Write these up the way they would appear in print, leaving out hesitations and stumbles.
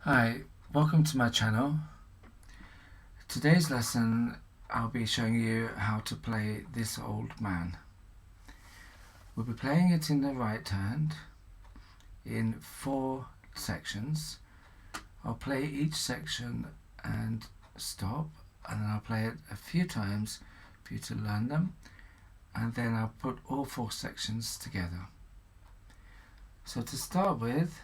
Hi, welcome to my channel. Today's lesson I'll be showing you how to play This Old Man. We'll be playing it in the right hand in 4 sections. I'll play each section and stop, and then I'll play it a few times for you to learn them, and then I'll put all 4 sections together. So to start with,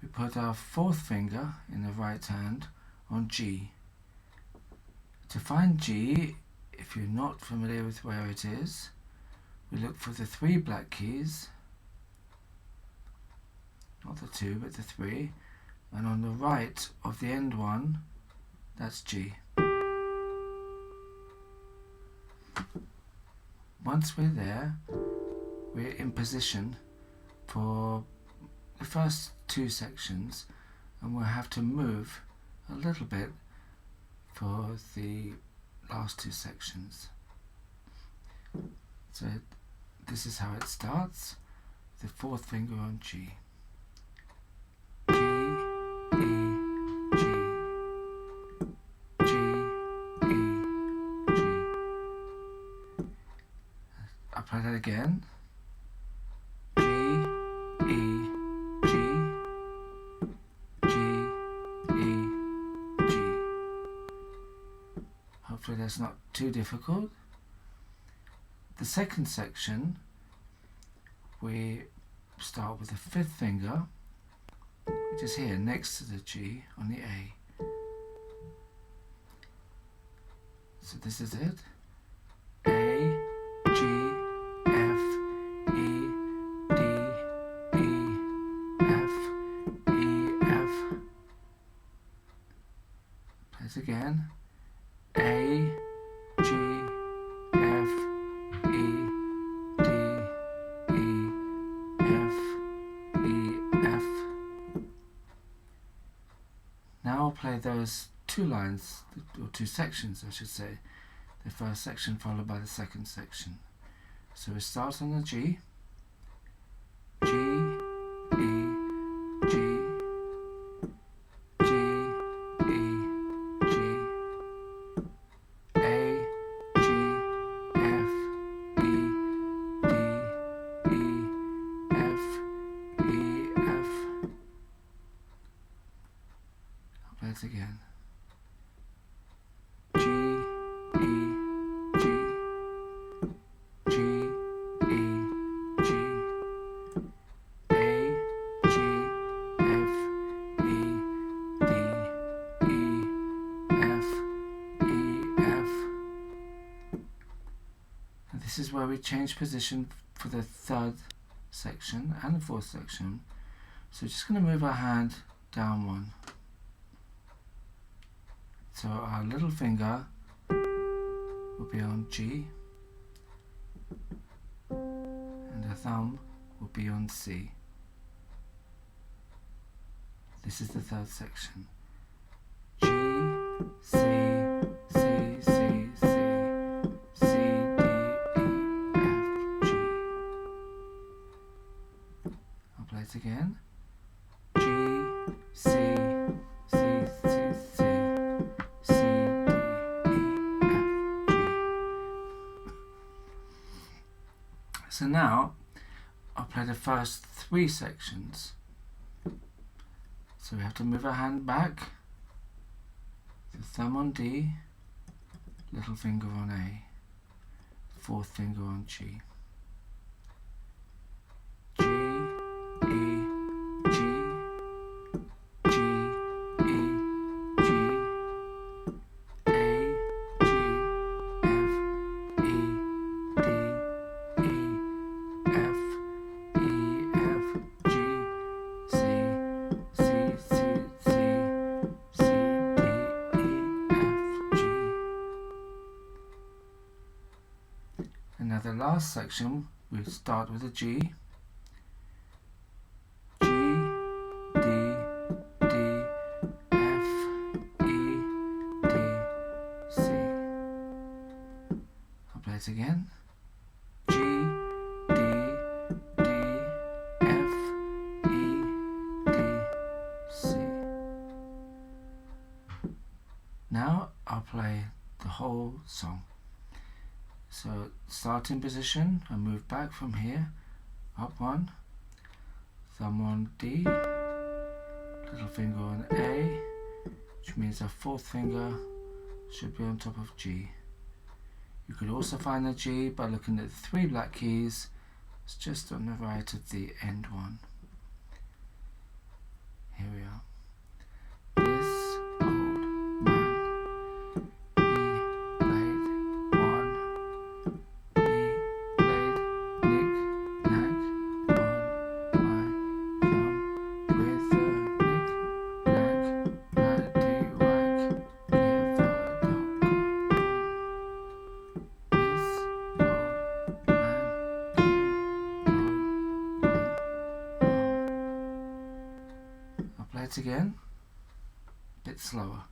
we put our 4th finger in the right hand on G. To find G, if you're not familiar with where it is, we look for the 3 black keys, not the 2 but the 3, and on the right of the end one, that's G. Once we're there, we're in position for the first 2 sections, and we'll have to move a little bit for the last 2 sections. So this is how it starts, the 4th finger on G. G, E, G. G, E, G. I'll play that again. G, E, hopefully that's not too difficult. The second section, we start with the 5th finger, which is here next to the G on the A. So this is it. A, G, F, E, D, E, F, E, F. Play it again. A, G, F, E, D, E, F, E, F. Now I'll play those 2 lines, or 2 sections I should say. The first section followed by the second section. So we start on the G. G, E, G, G, E, G. Again. G, E, G, G, E, G, A, G, F, E, D, E, F, E, F. And this is where we change position for the 3rd section and the 4th section. So we're just going to move our hand down 1. So our little finger will be on G, and the thumb will be on C. This is the 3rd section. G, C, C, C, C, C, D, E, F, G. I'll play it again. G, C, C, C, C. So now I'll play the first 3 sections. So we have to move our hand back, the thumb on D, little finger on A, 4th finger on G. G, E, G, G, E, G, A, G, F, E, D, E, F, E, F, G, C, C, C, C, C, D, E, F, G. And now the last section, we start with a G. G, D, D, F, E, D, C. I'll play it again. G, D, D, F, E, D, C. Now I'll play the whole song. So starting position, I move back from here, up 1, thumb on D, little finger on A, which means our 4th finger should be on top of G. You could also find the G by looking at the 3 black keys. It's just on the right of the end one. Here we are. This old man, he played one, he played knick-knack on my thumb with a knick-knack, paddywhack, give a dog a bone. This old man came rolling home. I'll play it again, a bit slower.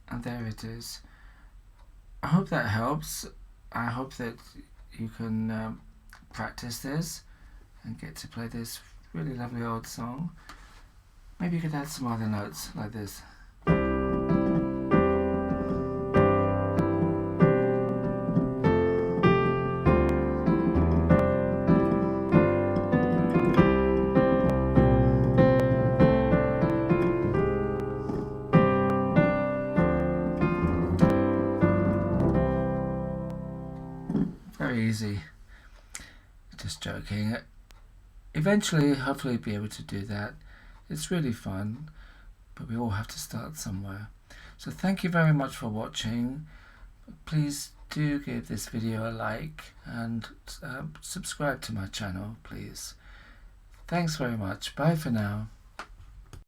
And there it is. I hope that helps. I hope that you can practice this and get to play this really lovely old song. Maybe you could add some other notes like this. Very easy. Just joking. Eventually, hopefully, be able to do that. It's really fun, but we all have to start somewhere. So thank you very much for watching. Please do give this video a like and subscribe to my channel, please. Thanks very much. Bye for now.